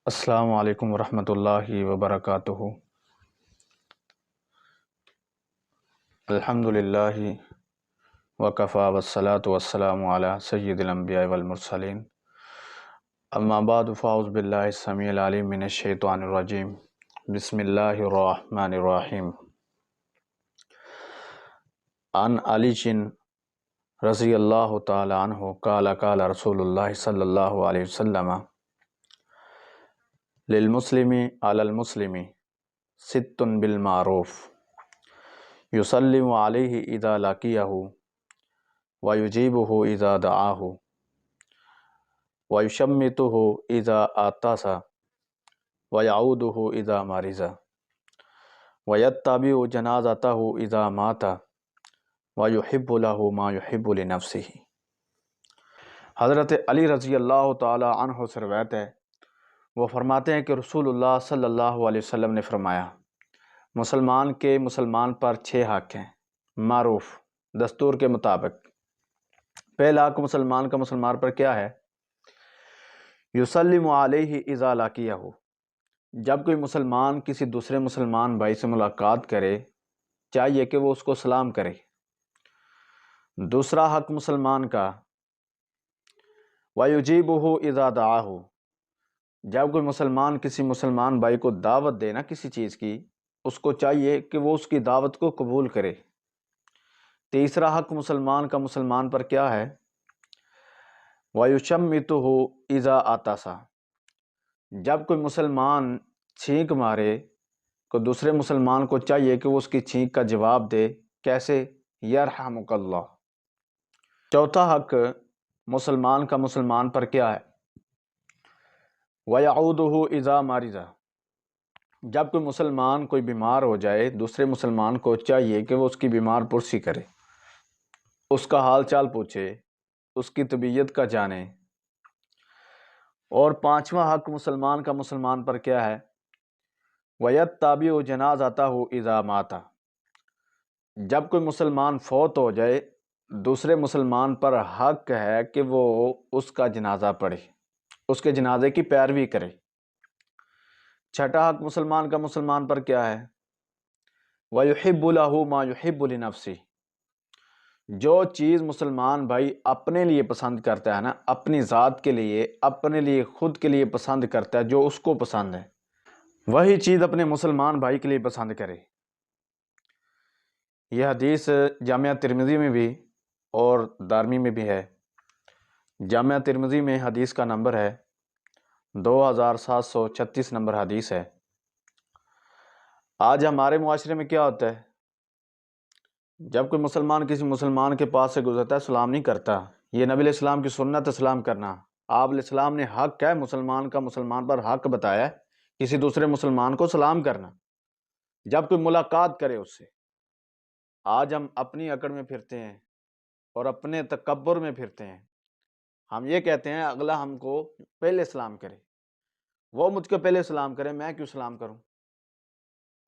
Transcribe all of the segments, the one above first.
السلام علیکم ورحمۃ اللہ وبرکاتہ۔ الحمد للہ وکفیٰ والصلاة والسلام علی سید الانبیاء والمرسلین، اما بعد فاعوذ باللہ السمیع العلیم من الشیطان الرجیم، بسم اللہ الرحمن الرحیم۔ عن علی رضی اللہ تعالی عنہ قال قال رسول اللہ صلی اللہ علیہ وسلم للمسلم علی المسلم ست بالمعروف یسلم علیہ اذا لقیہ ویجیبہ اذا دعاہ ویشمتہ اذا آتاس ویعودہ اذا مرض ویتبع جنازتہ اذا مات ویحب لہ ما یحب لنفسہ۔ حضرت علی رضی اللہ تعالی عنہ سے روایت ہے، وہ فرماتے ہیں کہ رسول اللہ صلی اللہ علیہ وسلم نے فرمایا، مسلمان کے مسلمان پر 6 حق ہیں، معروف دستور کے مطابق۔ پہلا حق مسلمان کا مسلمان پر کیا ہے؟ یسلم علیہ اذا لقیہ، جب کوئی مسلمان کسی دوسرے مسلمان بھائی سے ملاقات کرے چاہیے کہ وہ اس کو سلام کرے۔ دوسرا حق مسلمان کا وَيُجِيبُهُ اذا دعاہ، جب کوئی مسلمان کسی مسلمان بھائی کو دعوت دے نا کسی چیز کی، اس کو چاہیے کہ وہ اس کی دعوت کو قبول کرے۔ تیسرا حق مسلمان کا مسلمان پر کیا ہے؟ وَيُشَمِّتُهُ اذا آتَاسَ، جب کوئی مسلمان چھینک مارے تو دوسرے مسلمان کو چاہیے کہ وہ اس کی چھینک کا جواب دے۔ کیسے؟ یرحمک اللہ۔ چوتھا حق مسلمان کا مسلمان پر کیا ہے؟ وَيَعُودُهُ اذا مرض، جب کوئی مسلمان کوئی بیمار ہو جائے دوسرے مسلمان کو چاہیے کہ وہ اس کی بیمار پرسی کرے، اس کا حال چال پوچھے، اس کی طبیعت کا جانے۔ اور پانچواں حق مسلمان کا مسلمان پر کیا ہے؟ وَيَتَّبِعُ جَنَازَتَهُ اذا مات، جب کوئی مسلمان فوت ہو جائے دوسرے مسلمان پر حق ہے کہ وہ اس کا جنازہ پڑھے، اس کے جنازے کی پیروی کرے۔ چھٹا حق مسلمان کا مسلمان پر کیا ہے؟ وَيُحِبُّ لَهُ مَا يُحِبُّ لِنَفْسِهِ، جو چیز مسلمان بھائی اپنے لیے پسند کرتا ہے نا، اپنی ذات کے لیے، اپنے لیے خود کے لیے پسند کرتا ہے، جو اس کو پسند ہے وہی چیز اپنے مسلمان بھائی کے لیے پسند کرے۔ یہ حدیث جامعہ ترمذی میں بھی اور دارمی میں بھی ہے۔ جامعہ ترمذی میں حدیث کا نمبر ہے 2736 نمبر حدیث ہے۔ آج ہمارے معاشرے میں کیا ہوتا ہے؟ جب کوئی مسلمان کسی مسلمان کے پاس سے گزرتا ہے سلام نہیں کرتا۔ یہ نبی علیہ السلام کی سنت ہے سلام کرنا۔ آپ علیہ السلام نے حق ہے مسلمان کا مسلمان پر حق بتایا ہے کسی دوسرے مسلمان کو سلام کرنا جب کوئی ملاقات کرے اس سے۔ آج ہم اپنی اکڑ میں پھرتے ہیں اور اپنے تکبر میں پھرتے ہیں۔ ہم یہ کہتے ہیں اگلا ہم کو پہلے سلام کرے، وہ مجھ کو پہلے سلام کرے، میں کیوں سلام کروں؟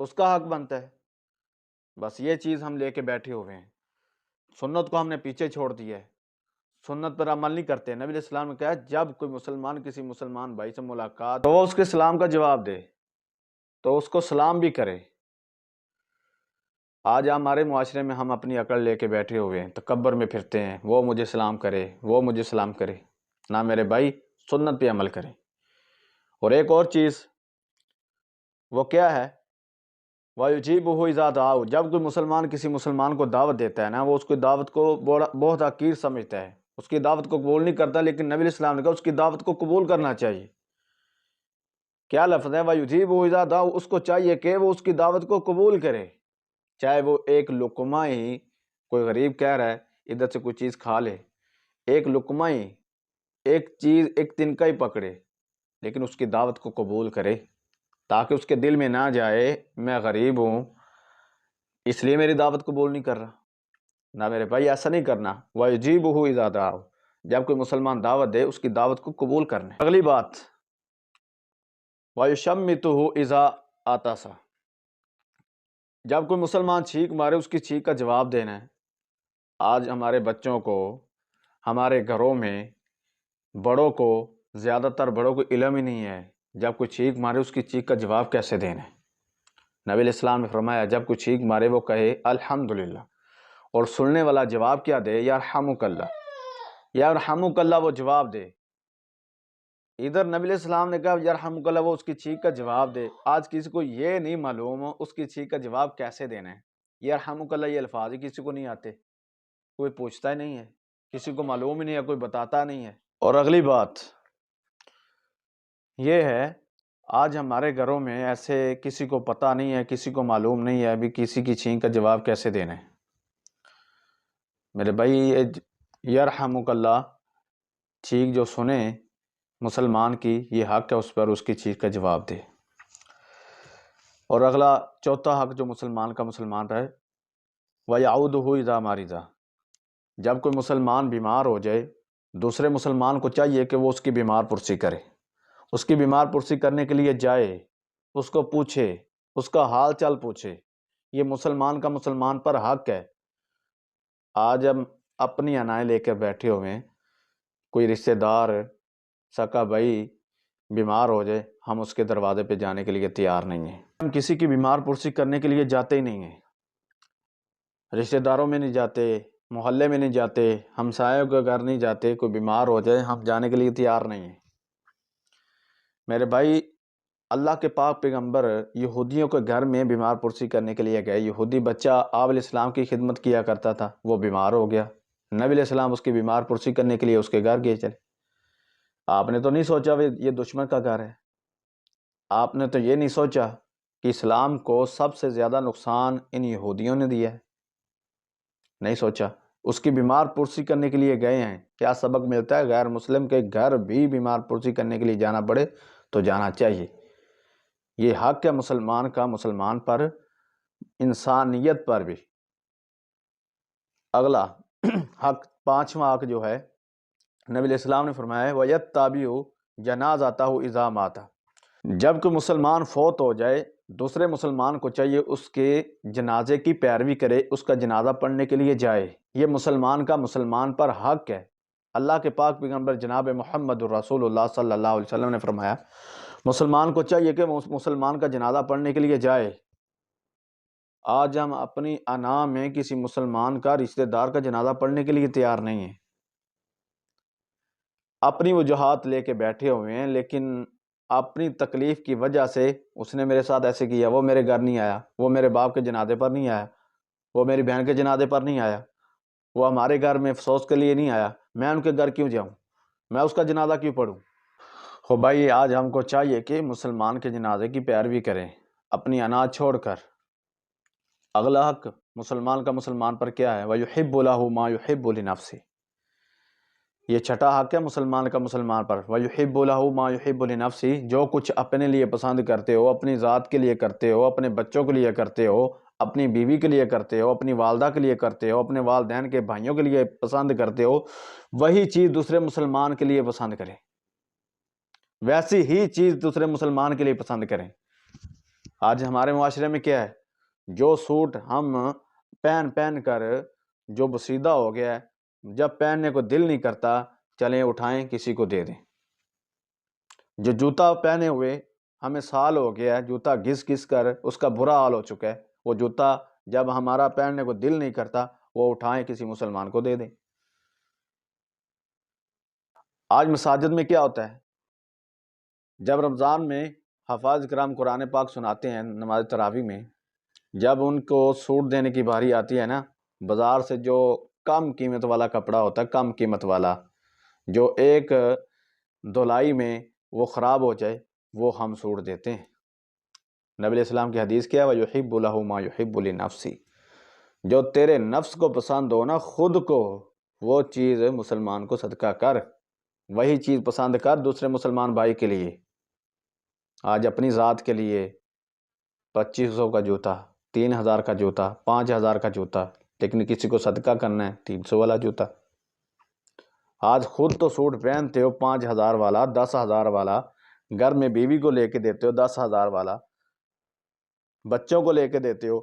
اس کا حق بنتا ہے۔ بس یہ چیز ہم لے کے بیٹھے ہوئے ہیں، سنت کو ہم نے پیچھے چھوڑ دیا ہے، سنت پر عمل نہیں کرتے۔ نبی علیہ السلام نے کہا جب کوئی مسلمان کسی مسلمان بھائی سے ملاقات تو وہ اس کے سلام کا جواب دے، تو اس کو سلام بھی کرے۔ آج ہمارے معاشرے میں ہم اپنی عقل لے کے بیٹھے ہوئے ہیں، تکبر میں پھرتے ہیں، وہ مجھے سلام کرے، وہ مجھے سلام کرے۔ نہ میرے بھائی، سنت پہ عمل کریں۔ اور ایک اور چیز وہ کیا ہے؟ وَيُجِيبُهُ اذا دعاہ، جب کوئی مسلمان کسی مسلمان کو دعوت دیتا ہے نا، وہ اس کی دعوت کو بہت حقیر سمجھتا ہے، اس کی دعوت کو قبول نہیں کرتا، لیکن نبی علیہ السلام نے کہا اس کی دعوت کو قبول کرنا چاہیے۔ کیا لفظ ہے؟ وَيُجِيبُهُ اذا دعاہ، اس کو چاہیے کہ وہ اس کی دعوت کو قبول کرے، چاہے وہ ایک لقمہ ہی، کوئی غریب کہہ رہا ہے ادھر سے کوئی چیز کھا لے، ایک لقمہ ہی، ایک چیز، ایک تنکا ہی پکڑے، لیکن اس کی دعوت کو قبول کرے، تاکہ اس کے دل میں نہ جائے میں غریب ہوں اس لیے میری دعوت قبول نہیں کر رہا۔ نہ میرے بھائی، ایسا نہیں کرنا۔ وَيُجِيبُهُ اذا دعاہ، جب کوئی مسلمان دعوت دے اس کی دعوت کو قبول کرنا۔ اگلی بات وَيُشَمِّتُهُ اذا آتَاسَ، جب کوئی مسلمان چھینک مارے اس کی چھینک کا جواب دینا ہے۔ آج ہمارے بچوں کو، ہمارے گھروں میں بڑوں کو، زیادہ تر بڑوں کو علم ہی نہیں ہے جب کوئی چیخ مارے اس کی چیخ کا جواب کیسے دینا ہے؟ نبی علیہ السلام نے فرمایا جب کوئی چیخ مارے وہ کہے الحمدللہ، اور سننے والا جواب کیا دے؟ یرحمک اللہ، یرحمک اللہ وہ جواب دے۔ ادھر نبی علیہ السلام نے کہا یرحمک اللہ، وہ اس کی چیخ کا جواب دے۔ آج کسی کو یہ نہیں معلوم اس کی چیخ کا جواب کیسے دینا ہے۔ یرحمک اللہ یہ الفاظ ہی کسی کو نہیں آتے، کوئی پوچھتا ہی نہیں ہے، کسی کو معلوم ہی نہیں ہے، کوئی بتاتا نہیں ہے۔ اور اگلی بات یہ ہے آج ہمارے گھروں میں ایسے کسی کو پتہ نہیں ہے، کسی کو معلوم نہیں ہے ابھی کسی کی چیخ کا جواب کیسے دینا ہے۔ میرے بھائی یرحمک اللہ چیخ جو سنے مسلمان کی، یہ حق ہے اس پر اس کی چیخ کا جواب دے۔ اور اگلا چوتھا حق جو مسلمان کا مسلمان رہے، وَيَعُودُهُ إِذَا مَرِضَ، جب کوئی مسلمان بیمار ہو جائے دوسرے مسلمان کو چاہیے کہ وہ اس کی بیمار پرسی کرے، اس کی بیمار پرسی کرنے کے لیے جائے، اس کو پوچھے، اس کا حال چال پوچھے۔ یہ مسلمان کا مسلمان پر حق ہے۔ آج ہم اپنی انائیں لے کر بیٹھے ہوئے ہیں، کوئی رشتہ دار سکا بھائی بیمار ہو جائے ہم اس کے دروازے پہ جانے کے لیے تیار نہیں ہیں، ہم کسی کی بیمار پرسی کرنے کے لیے جاتے ہی نہیں ہیں، رشتہ داروں میں نہیں جاتے، محلے میں نہیں جاتے، ہمسایوں کے گھر نہیں جاتے، کوئی بیمار ہو جائے ہم جانے کے لیے تیار نہیں ہیں۔ میرے بھائی اللہ کے پاک پیغمبر یہودیوں کے گھر میں بیمار پرسی کرنے کے لیے گئے، یہودی بچہ آپ علیہ السلام کی خدمت کیا کرتا تھا، وہ بیمار ہو گیا، نبی علیہ السلام اس کی بیمار پرسی کرنے کے لیے اس کے گھر گئے چلے۔ آپ نے تو نہیں سوچا یہ دشمن کا گھر ہے، آپ نے تو یہ نہیں سوچا کہ اسلام کو سب سے زیادہ نقصان ان یہودیوں نے دیا ہے، نہیں سوچا۔ اس کی بیمار پرسی کرنے کے لیے گئے ہیں، کیا سبق ملتا ہے؟ غیر مسلم کے گھر بھی بیمار پرسی کرنے کے لیے جانا پڑے تو جانا چاہیے، یہ حق ہے مسلمان کا مسلمان پر، انسانیت پر بھی۔ اگلا حق پانچواں حق جو ہے نبی علیہ السلام نے فرمایا ہے وَيَتَّبِعُ جَنَازَتَهُ إِذَا مَاتَ، جب کوئی مسلمان فوت ہو جائے دوسرے مسلمان کو چاہیے اس کے جنازے کی پیروی کرے، اس کا جنازہ پڑھنے کے لیے جائے۔ یہ مسلمان کا مسلمان پر حق ہے۔ اللہ کے پاک پیغمبر جناب محمد الرسول اللہ صلی اللہ علیہ وسلم نے فرمایا مسلمان کو چاہیے کہ مسلمان کا جنازہ پڑھنے کے لیے جائے۔ آج ہم اپنی انا میں کسی مسلمان کا رشتہ دار کا جنازہ پڑھنے کے لیے تیار نہیں ہیں، اپنی وجوہات لے کے بیٹھے ہوئے ہیں، لیکن اپنی تکلیف کی وجہ سے اس نے میرے ساتھ ایسے کیا، وہ میرے گھر نہیں آیا، وہ میرے باپ کے جنازے پر نہیں آیا، وہ میری بہن کے جنازے پر نہیں آیا، وہ ہمارے گھر میں افسوس کے لیے نہیں آیا، میں ان کے گھر کیوں جاؤں، میں اس کا جنازہ کیوں پڑھوں؟ ہو بھائی آج ہم کو چاہیے کہ مسلمان کے جنازے کی پیروی کریں اپنی انا چھوڑ کر۔ اگلا حق مسلمان کا مسلمان پر کیا ہے؟ وَيُحِبُّ لَهُ مَا يُحِبُّ لِنَفْسِهِ، یہ چھٹا حق ہے مسلمان کا مسلمان پر۔ وَيُحِبُّ لَهُ مَا يُحِبُّ لِنَفْسِهِ، جو کچھ اپنے لیے پسند کرتے ہو، اپنی ذات کے لیے کرتے ہو، اپنے بچوں کے لیے کرتے ہو، اپنی بیوی کے لیے کرتے ہو، اپنی والدہ کے لیے کرتے ہو، اپنے والدین کے بھائیوں کے لیے پسند کرتے ہو، وہی چیز دوسرے مسلمان کے لیے پسند کریں، ویسی ہی چیز دوسرے مسلمان کے لیے پسند کریں۔ آج ہمارے معاشرے میں کیا ہے؟ جو سوٹ ہم پہن کر جو بسیدہ ہو گیا ہے، جب پہننے کو دل نہیں کرتا چلیں اٹھائیں کسی کو دے دیں۔ جو جوتا پہنے ہوئے ہمیں سال ہو گیا ہے، جوتا گھس گھس کر اس کا برا حال ہو چکا ہے، وہ جوتا جب ہمارا پہننے کو دل نہیں کرتا وہ اٹھائیں کسی مسلمان کو دے دیں۔ آج مساجد میں کیا ہوتا ہے؟ جب رمضان میں حفاظ کرام قرآن پاک سناتے ہیں نماز تراویح میں، جب ان کو سوٹ دینے کی باری آتی ہے نا، بازار سے جو کم قیمت والا کپڑا ہوتا ہے، کم قیمت والا جو ایک دھلائی میں وہ خراب ہو جائے، وہ ہم سوٹ دیتے ہیں۔ نبی علیہ السلام کی حدیث کیا ہے وَيُحِبُّ لَهُ مَا يُحِبُّ لِنَفْسِهِ، جو تیرے نفس کو پسند ہو نا، خود کو وہ چیز مسلمان کو صدقہ کر، وہی چیز پسند کر دوسرے مسلمان بھائی کے لیے۔ آج اپنی ذات کے لیے 2500 کا جوتا، 3000 کا جوتا، 5000 کا جوتا، لیکن کسی کو صدقہ کرنا ہے 300 والا جوتا۔ آج خود تو سوٹ پہنتے ہو 5000 والا، 10,000 والا، گھر میں بیوی کو لے کے دیتے ہو 10,000 والا، بچوں کو لے کے دیتے ہو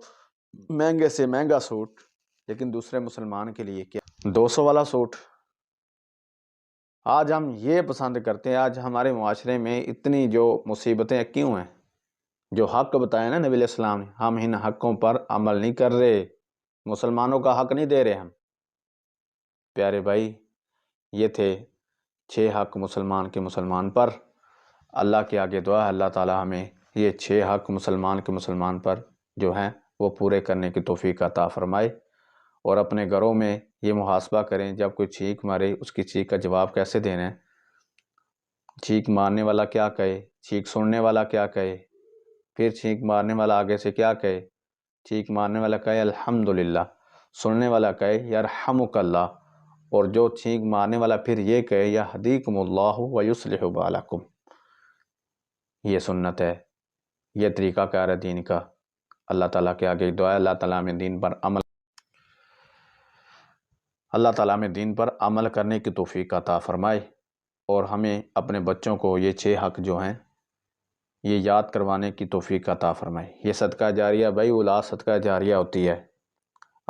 مہنگے سے مہنگا سوٹ، لیکن دوسرے مسلمان کے لیے کیا 200 والا سوٹ۔ آج ہم یہ پسند کرتے ہیں، آج ہمارے معاشرے میں اتنی جو مصیبتیں کیوں ہیں؟ جو حق بتایا نا نبی علیہ السلام نے، ہم ان حقوں پر عمل نہیں کر رہے، مسلمانوں کا حق نہیں دے رہے ہم۔ پیارے بھائی، یہ تھے 6 حق مسلمان کے مسلمان پر۔ اللہ کے آگے دعا ہے اللہ تعالی ہمیں یہ 6 حق مسلمان کے مسلمان پر جو ہیں وہ پورے کرنے کی توفیق عطا فرمائے، اور اپنے گھروں میں یہ محاسبہ کریں، جب کوئی چھینک مارے اس کی چھینک کا جواب کیسے دینا ہے، چھینک مارنے والا کیا کہے، چھینک سننے والا کیا کہے، پھر چھینک مارنے والا آگے سے کیا کہے، چھینک مارنے والا کہے الحمدللہ، سننے والا کہے یرحمک اللہ، اور جو چھینک مارنے والا پھر یہ کہے یہدیکم اللہ ویصلح بالکم۔ یہ سنت ہے، یہ طریقہ کار ہے دین کا۔ اللہ تعالیٰ کے آگے دعا ہے اللہ تعالیٰ میں دین پر عمل کرنے کی توفیق عطا فرمائے، اور ہمیں اپنے بچوں کو یہ 6 حق جو ہیں یہ یاد کروانے کی توفیق عطا فرمائے۔ یہ صدقہ جاریہ بھائی، اولاد صدقہ جاریہ ہوتی ہے۔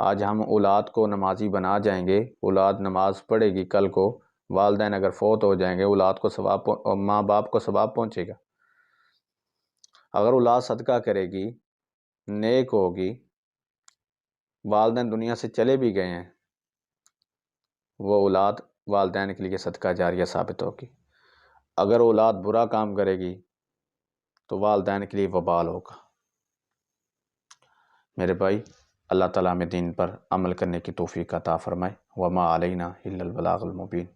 آج ہم اولاد کو نمازی بنا جائیں گے، اولاد نماز پڑھے گی، کل کو والدین اگر فوت ہو جائیں گے، اولاد کو ثواب، ماں باپ کو ثواب پہنچے گا۔ اگر اولاد صدقہ کرے گی، نیک ہوگی، والدین دنیا سے چلے بھی گئے ہیں، وہ اولاد والدین کے لیے صدقہ جاریہ ثابت ہوگی۔ اگر اولاد برا کام کرے گی تو والدین کے لیے وبال ہوگا۔ میرے بھائی، اللہ تعالیٰ ہمیں دین پر عمل کرنے کی توفیق عطا فرمائے۔ وما علینا الا البلاغ المبین۔